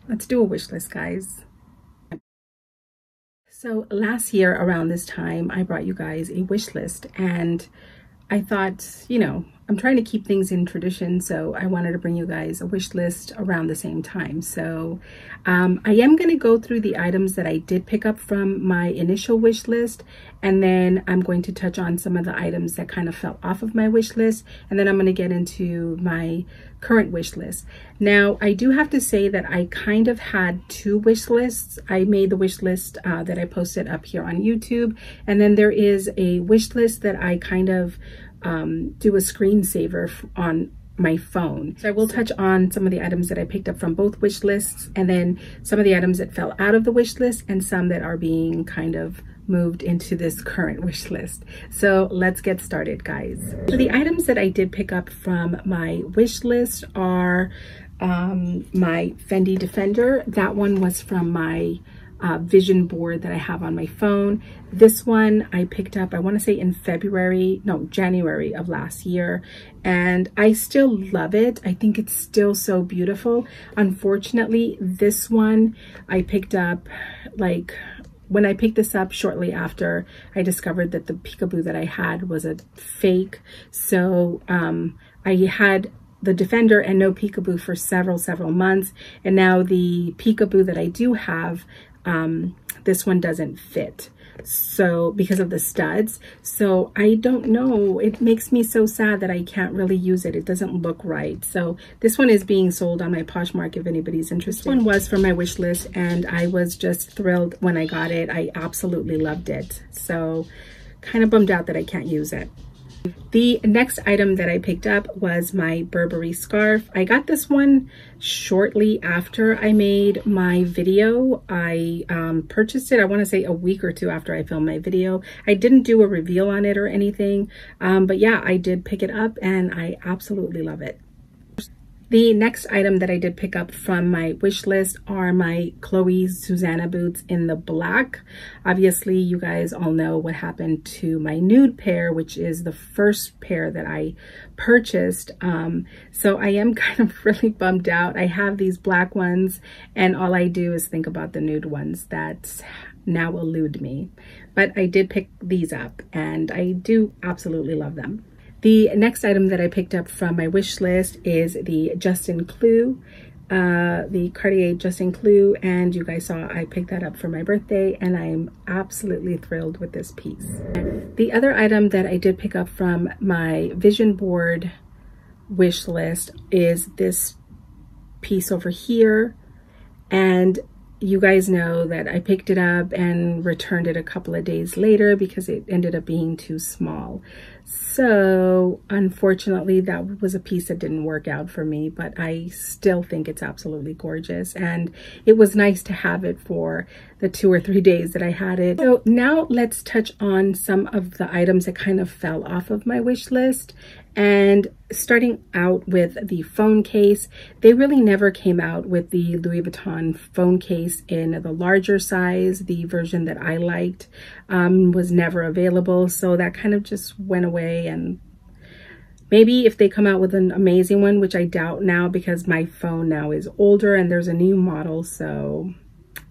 Let's do a wish list, guys. So last year around this time, I brought you guys a wish list, and I thought, you know, I'm trying to keep things in tradition, so I wanted to bring you guys a wish list around the same time. So I am going to go through the items that I did pick up from my initial wish list, and then I'm going to touch on some of the items that kind of fell off of my wish list, and then I'm going to get into my current wish list. Now, I do have to say that I kind of had two wish lists. I made the wish list that I posted up here on YouTube, and then there is a wish list that I kind of do a screensaver on my phone. So I will touch on some of the items that I picked up from both wish lists, and then some of the items that fell out of the wish list, and some that are being kind of moved into this current wish list. So let's get started, guys. So the items that I did pick up from my wish list are my Fendi Defender. That one was from my vision board that I have on my phone. This one I picked up, I want to say in January of last year, and I still love it. I think it's still so beautiful. Unfortunately, this one I picked up, like, when I picked this up shortly after I discovered that the peekaboo that I had was a fake. So I had the Defender and no peekaboo for several months, and now the peekaboo that I do have, this one doesn't fit, so because of the studs. So I don't know, it makes me so sad that I can't really use it. It doesn't look right. So this one is being sold on my Poshmark if anybody's interested. This one was from my wish list, and I was just thrilled when I got it. I absolutely loved it, so kind of bummed out that I can't use it. The next item that I picked up was my Burberry scarf. I got this one shortly after I made my video. I purchased it, I want to say a week or two after I filmed my video. I didn't do a reveal on it or anything, but yeah, I did pick it up and I absolutely love it. The next item that I did pick up from my wish list are my Chloe Susannah boots in the black. Obviously, you guys all know what happened to my nude pair, which is the first pair that I purchased. So I am kind of really bummed out. I have these black ones, and all I do is think about the nude ones that now elude me. But I did pick these up, and I do absolutely love them. The next item that I picked up from my wish list is the Justin Clou, the Cartier Justin Clou, and you guys saw I picked that up for my birthday, and I'm absolutely thrilled with this piece. The other item that I did pick up from my vision board wish list is this piece over here, and you guys know that I picked it up and returned it a couple of days later because it ended up being too small. So unfortunately, that was a piece that didn't work out for me, but I still think it's absolutely gorgeous, and it was nice to have it for the 2 or 3 days that I had it. So now let's touch on some of the items that kind of fell off of my wish list. And starting out with the phone case, they really never came out with the Louis Vuitton phone case in the larger size. The version that I liked was never available, so that kind of just went away. And maybe if they come out with an amazing one, which I doubt now because my phone now is older and there's a new model, so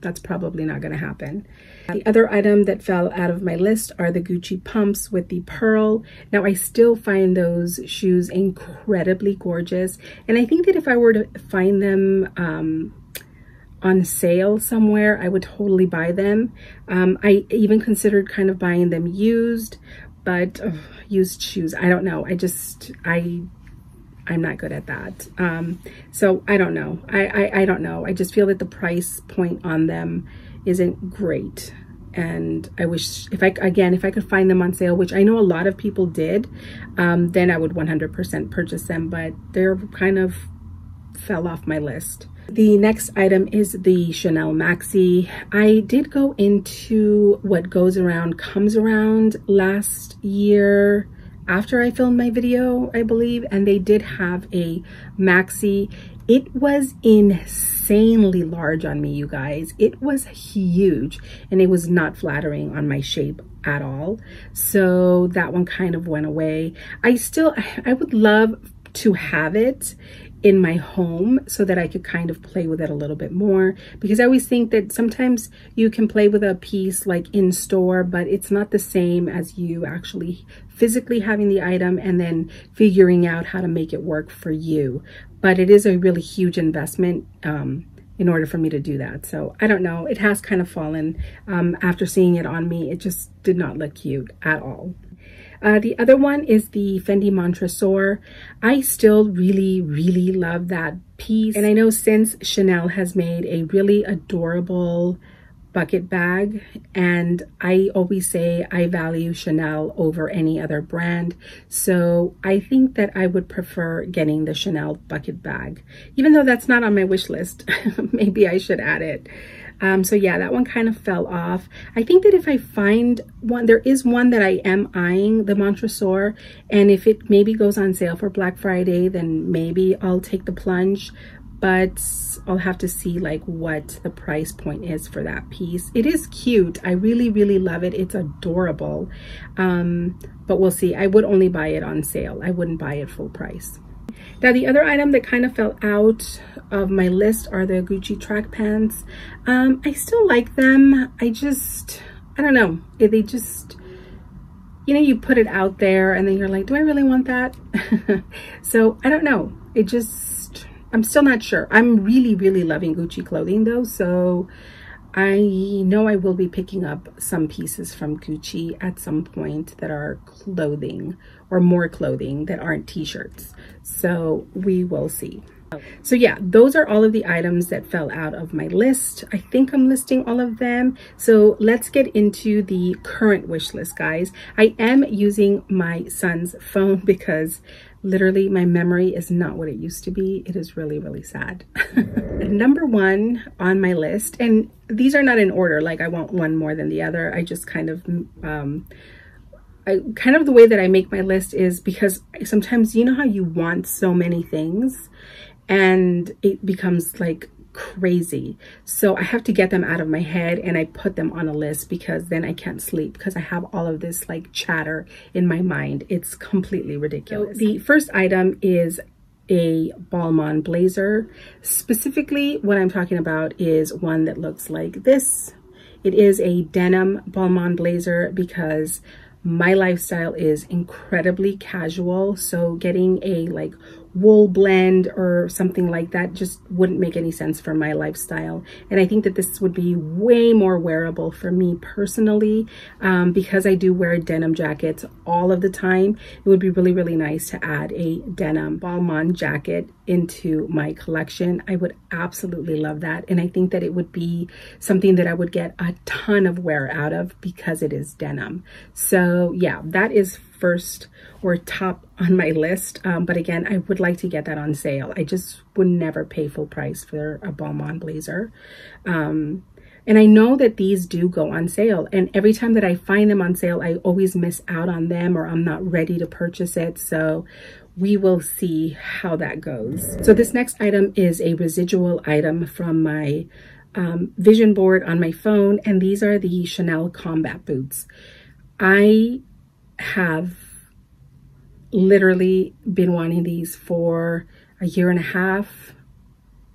that's probably not going to happen. The other item that fell out of my list are the Gucci pumps with the pearl. Now, I still find those shoes incredibly gorgeous, and I think that if I were to find them on sale somewhere, I would totally buy them. I even considered kind of buying them used, but used shoes, I don't know. I'm not good at that. So I don't know. I don't know. I just feel that the price point on them isn't great. And I wish if I could find them on sale, which I know a lot of people did, then I would 100% purchase them, but they're kind of fell off my list. The next item is the Chanel Maxi. I did go into What Goes Around Comes Around last year after I filmed my video, I believe, and they did have a Maxi. It was insanely large on me, you guys. It was huge, and it was not flattering on my shape at all. So that one kind of went away. I would love to have it in my home so that I could kind of play with it a little bit more, because I always think that sometimes you can play with a piece like in store, but it's not the same as you actually physically having the item and then figuring out how to make it work for you. But it is a really huge investment in order for me to do that. So I don't know, it has kind of fallen after seeing it on me. It just did not look cute at all. The other one is the Fendi Montresor. I still really, really love that piece. And I know since Chanel has made a really adorable bucket bag, and I always say I value Chanel over any other brand. So I think that I would prefer getting the Chanel bucket bag, even though that's not on my wish list. Maybe I should add it. So yeah, that one kind of fell off. I think that if I find one, there is one that I am eyeing, the Montresor, and if it maybe goes on sale for Black Friday, then maybe I'll take the plunge, but I'll have to see like what the price point is for that piece. It is cute. I really, really love it. It's adorable. But we'll see. I would only buy it on sale. I wouldn't buy it full price. Now, the other item that kind of fell out of my list are the Gucci track pants. I still like them. I don't know. They just, you know, you put it out there and then you're like, do I really want that? So I don't know. I'm still not sure. I'm really, really loving Gucci clothing though. So I know I will be picking up some pieces from Gucci at some point that are clothing, or more clothing that aren't t-shirts. So we will see. So yeah, those are all of the items that fell out of my list. I think I'm listing all of them. So let's get into the current wish list, guys. I am using my son's phone because literally my memory is not what it used to be. It is really, really sad. Number one on my list, and these are not in order, like I want one more than the other. I just kind of, the way that I make my list is because sometimes, you know how you want so many things and it becomes like crazy. So I have to get them out of my head and I put them on a list, because then I can't sleep because I have all of this like chatter in my mind. It's completely ridiculous. So the first item is a Balmain blazer. Specifically, what I'm talking about is one that looks like this. It is a denim Balmain blazer because my lifestyle is incredibly casual. So getting a like wool blend or something like that just wouldn't make any sense for my lifestyle. And I think that this would be way more wearable for me personally, because I do wear denim jackets all of the time. It would be really, really nice to add a denim Balmain jacket into my collection. I would absolutely love that. And I think that it would be something that I would get a ton of wear out of because it is denim. So yeah, that is first or top on my list. But again, I would like to get that on sale. I just would never pay full price for a Balmain blazer. And I know that these do go on sale, and every time that I find them on sale, I always miss out on them, or I'm not ready to purchase it. So we will see how that goes. So this next item is a residual item from my vision board on my phone, and these are the Chanel combat boots. I have literally been wanting these for a year and a half,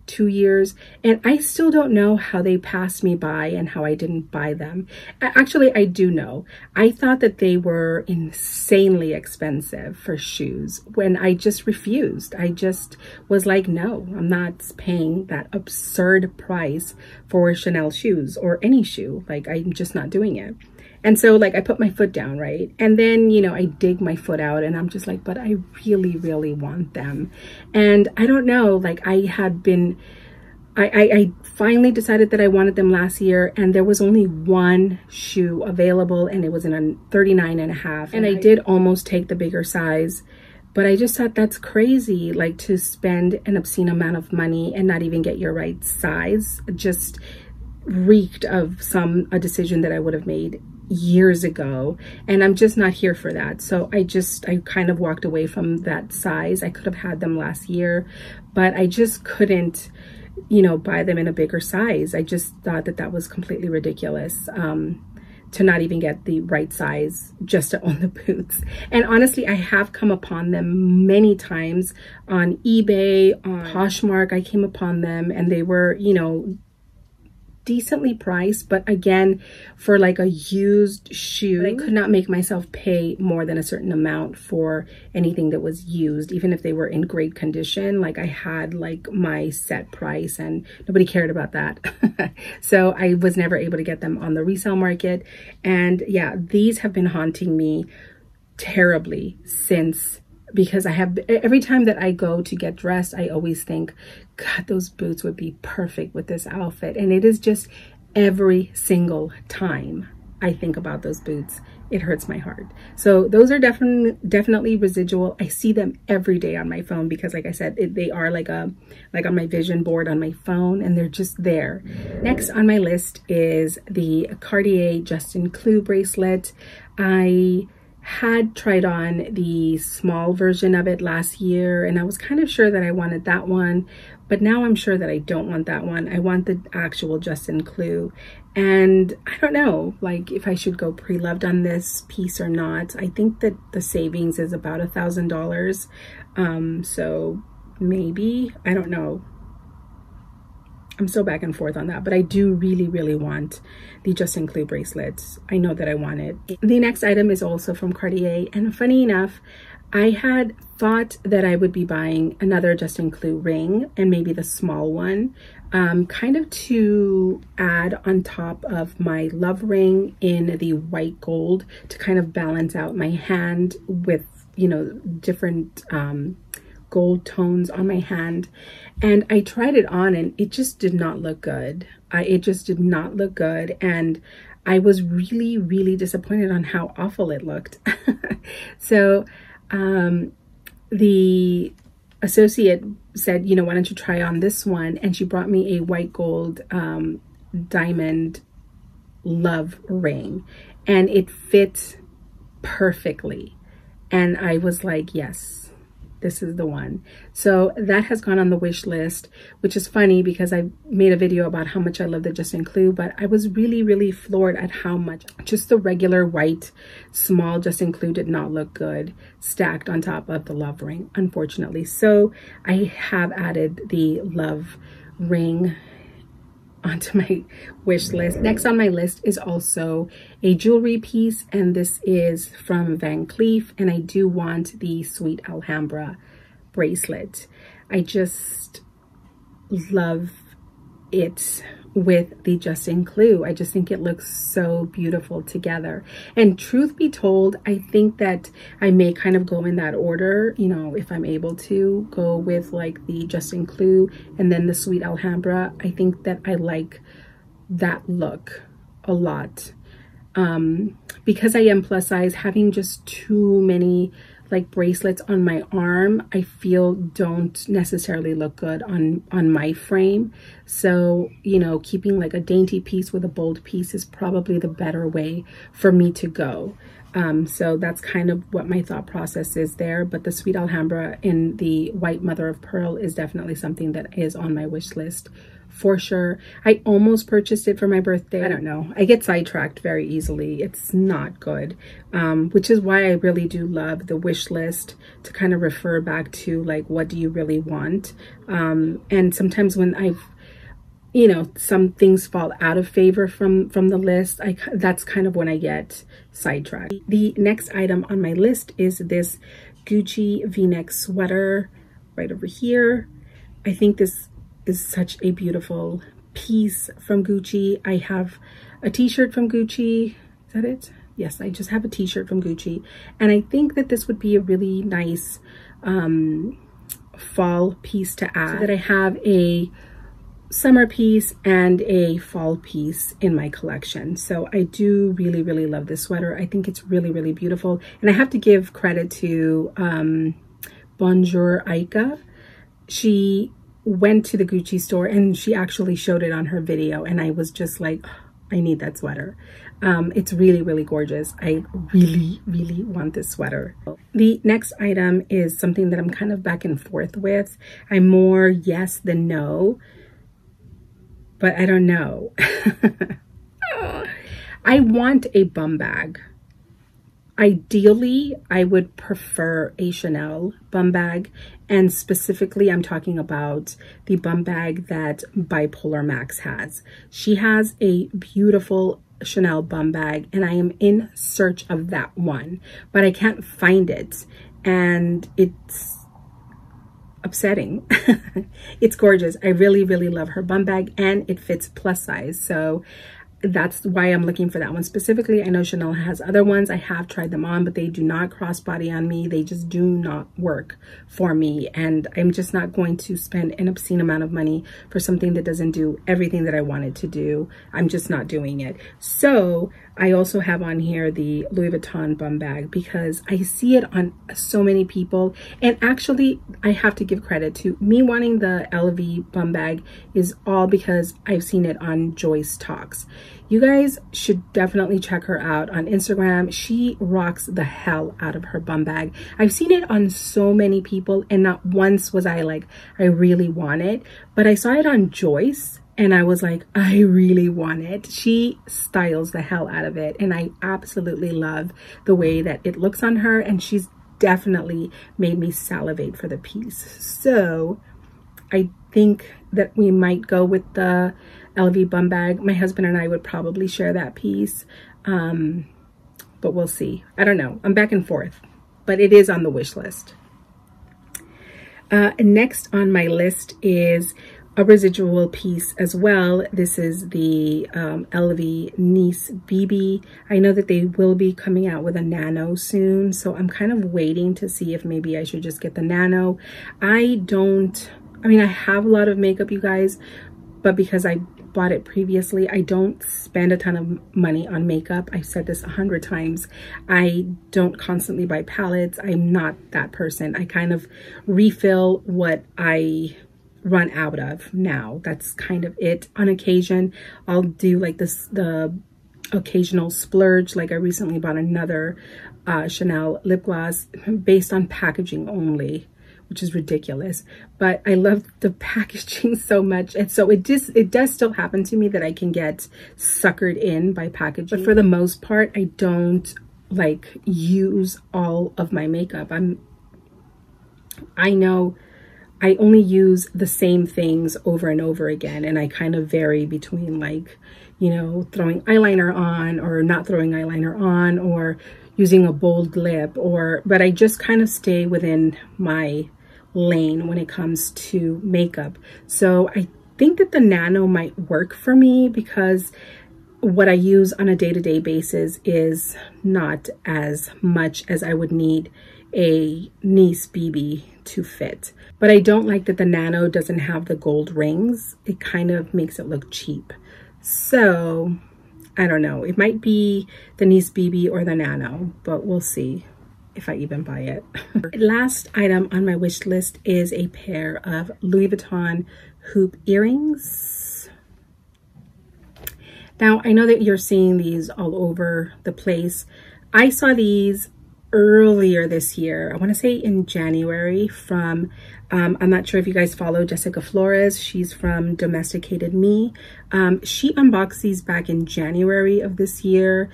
2 years, and I still don't know how they passed me by and how I didn't buy them. Actually, I do know. I thought that they were insanely expensive for shoes when I just refused. I just was like, no, I'm not paying that absurd price for Chanel shoes or any shoe. Like, I'm just not doing it. And so like I put my foot down, right? And then, you know, I dig my foot out and I'm just like, but I really, really want them. And I don't know, like I finally decided that I wanted them last year, and there was only one shoe available and it was in a 39.5. And I did almost take the bigger size, but I just thought that's crazy, like to spend an obscene amount of money and not even get your right size. Just reeked of a decision that I would have made years ago, and I'm just not here for that. So I kind of walked away from that size. I could have had them last year, but I just couldn't, you know, buy them in a bigger size. I just thought that that was completely ridiculous. to not even get the right size just to own the boots. And honestly, I have come upon them many times on eBay, on Poshmark. I came upon them and they were, you know, decently priced, but again, for like a used shoe, I could not make myself pay more than a certain amount for anything that was used, even if they were in great condition. Like I had like my set price and nobody cared about that. So I was never able to get them on the resale market. And yeah, these have been haunting me terribly since, because I have, every time that I go to get dressed, I always think, God, those boots would be perfect with this outfit. And it is just every single time I think about those boots, it hurts my heart. So those are definitely residual. I see them every day on my phone because, like I said, they are like on my vision board on my phone, and they're just there. Next on my list is the Cartier Justin Clou bracelet. I had tried on the small version of it last year, and I was kind of sure that I wanted that one, but now I'm sure that I don't want that one. I want the actual Justin Clou, and I don't know like if I should go pre-loved on this piece or not. I think that the savings is about $1,000, so maybe, I don't know. I'm still back and forth on that, but I do really want the Justin Clou bracelets. I know that I want it. The next item is also from Cartier, and funny enough, I had thought that I would be buying another Justin Clou ring, and maybe the small one, kind of to add on top of my love ring in the white gold to kind of balance out my hand with, you know, different gold tones on my hand. And I tried it on and it just did not look good. It just did not look good, and I was really disappointed on how awful it looked. So the associate said, you know, why don't you try on this one? And she brought me a white gold diamond love ring, and it fit perfectly. And I was like, yes, this is the one. So that has gone on the wish list, which is funny because I made a video about how much I love the Justin Clou, but I was really floored at how much just the regular white small Justin Clou did not look good stacked on top of the love ring, unfortunately. So I have added the love ring onto my wish list. Next on my list is also a jewelry piece, and this is from Van Cleef, and I do want the Sweet Alhambra bracelet. I just love it with the Justin Clou. I just think it looks so beautiful together. And truth be told, I think that I may kind of go in that order, you know, if I'm able to go with like the Justin Clou and then the Sweet Alhambra. I think that I like that look a lot. Because I am plus size, having just too many like bracelets on my arm, I feel don't necessarily look good on my frame. So, you know, keeping like a dainty piece with a bold piece is probably the better way for me to go. So that's kind of what my thought process is there. But the Sweet Alhambra in the white mother of pearl is definitely something that is on my wish list for sure. I almost purchased it for my birthday. I don't know. I get sidetracked very easily. It's not good, which is why I really do love the wish list to kind of refer back to like, what do you really want? And sometimes when I've, you know, some things fall out of favor from the list, that's kind of when I get sidetracked. The next item on my list is this Gucci V-neck sweater right over here. I think this is such a beautiful piece from Gucci. I have a t-shirt from Gucci. Is that it? Yes, I just have a t-shirt from Gucci. And I think that this would be a really nice fall piece to add. So that I have a summer piece and a fall piece in my collection. So I do really love this sweater. I think it's really beautiful. And I have to give credit to Bonjour Aika. She went to the Gucci store and she actually showed it on her video, and I was just like, oh, I need that sweater. It's really gorgeous. I really want this sweater. The next item is something that I'm kind of back and forth with. I'm more yes than no, but I don't know. I want a bum bag. Ideally, I would prefer a Chanel bum bag, and specifically I'm talking about the bum bag that Bipolar Max has. She has a beautiful Chanel bum bag and I am in search of that one, but I can't find it and it's upsetting. It's gorgeous. I really, really love her bum bag and it fits plus size. So that's why I'm looking for that one specifically. I know Chanel has other ones. I have tried them on, but they do not crossbody on me. They just do not work for me. And I'm just not going to spend an obscene amount of money for something that doesn't do everything that I wanted to do. I'm just not doing it. So I also have on here the Louis Vuitton bum bag because I see it on so many people. And actually, I have to give credit to me wanting the LV bum bag is all because I've seen it on Joyce Talks. You guys should definitely check her out on Instagram. She rocks the hell out of her bum bag. I've seen it on so many people and not once was I like, I really want it. But I saw it on Joyce and I was like, I really want it. She styles the hell out of it. And I absolutely love the way that it looks on her. And she's definitely made me salivate for the piece. So I think that we might go with the LV bum bag. My husband and I would probably share that piece, but we'll see. I don't know. I'm back and forth, but it is on the wish list. Next on my list is a residual piece as well. This is the LV Nice BB. I know that they will be coming out with a nano soon, so I'm kind of waiting to see if maybe I should just get the nano. I have a lot of makeup, you guys, but because I bought it previously, I don't spend a ton of money on makeup. I've said this 100 times. I don't constantly buy palettes. I'm not that person. I kind of refill what I run out of now. That's kind of it. On occasion, I'll do like the occasional splurge. Like I recently bought another Chanel lip gloss based on packaging only, which is ridiculous, but I love the packaging so much. And so it does still happen to me that I can get suckered in by packaging. But for the most part, I don't like use all of my makeup. I know I only use the same things over and over again. And I kind of vary between like, you know, throwing eyeliner on or not throwing eyeliner on or using a bold lip but I just kind of stay within my lane when it comes to makeup. So I think that the nano might work for me because what I use on a day-to-day basis is not as much as I would need a Nice BB to fit. But I don't like that the nano doesn't have the gold rings. It kind of makes it look cheap. So I don't know. It might be the Nice BB or the nano, but we'll see if I even buy it. Last item on my wish list is a pair of Louis Vuitton hoop earrings. Now, I know that you're seeing these all over the place. I saw these earlier this year. I want to say in January from, I'm not sure if you guys follow Jessica Flores. She's from Domesticated Me. She unboxed these back in January of this year.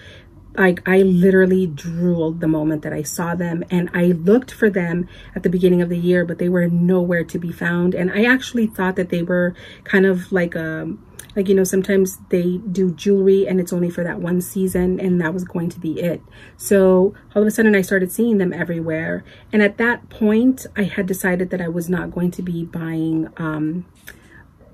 Like I literally drooled the moment that I saw them, and I looked for them at the beginning of the year, but they were nowhere to be found. And I actually thought that they were kind of like you know, sometimes they do jewelry and it's only for that one season and that was going to be it. So all of a sudden I started seeing them everywhere. And at that point I had decided that I was not going to be buying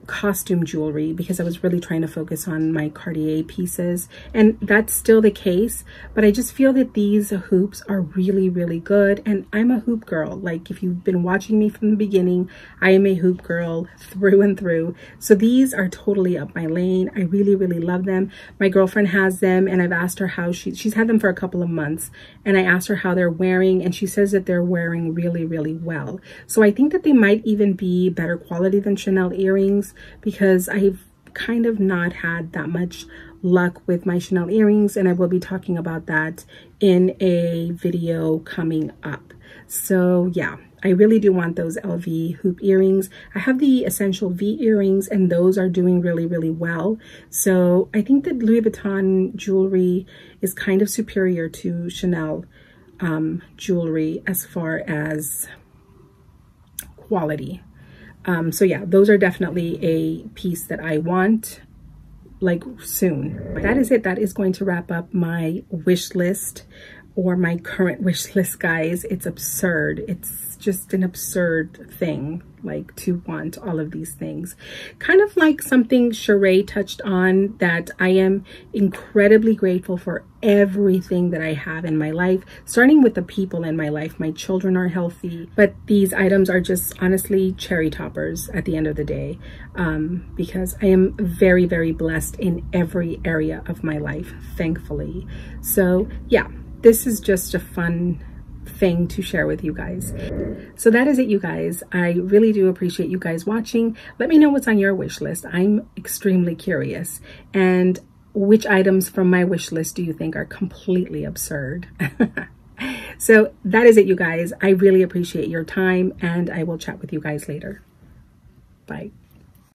costume jewelry because I was really trying to focus on my Cartier pieces, and that's still the case. But I just feel that these hoops are really, really good, and I'm a hoop girl. Like if you've been watching me from the beginning, I am a hoop girl through and through. So these are totally up my lane. I really, really love them. My girlfriend has them, and I've asked her how she's had them for a couple of months, and I asked her how they're wearing, and she says that they're wearing really, really well. So I think that they might even be better quality than Chanel earrings, because I've kind of not had that much luck with my Chanel earrings, and I will be talking about that in a video coming up. So yeah, I really do want those LV hoop earrings. I have the Essential V earrings, and those are doing really, really well. So I think that Louis Vuitton jewelry is kind of superior to Chanel jewelry as far as quality. So yeah, those are definitely a piece that I want, like, soon. That is it. That is going to wrap up my wish list, or my current wish list, guys. It's absurd. It's just an absurd thing, like, to want all of these things. Kind of like something Sheree touched on, that I am incredibly grateful for everything that I have in my life, starting with the people in my life. My children are healthy, but these items are just honestly cherry toppers at the end of the day, because I am very, very blessed in every area of my life, thankfully. So yeah, this is just a fun thing to share with you guys. So that is it, you guys. I really do appreciate you guys watching. Let me know what's on your wish list. I'm extremely curious. And which items from my wish list do you think are completely absurd? So that is it, you guys. I really appreciate your time, and I will chat with you guys later. Bye.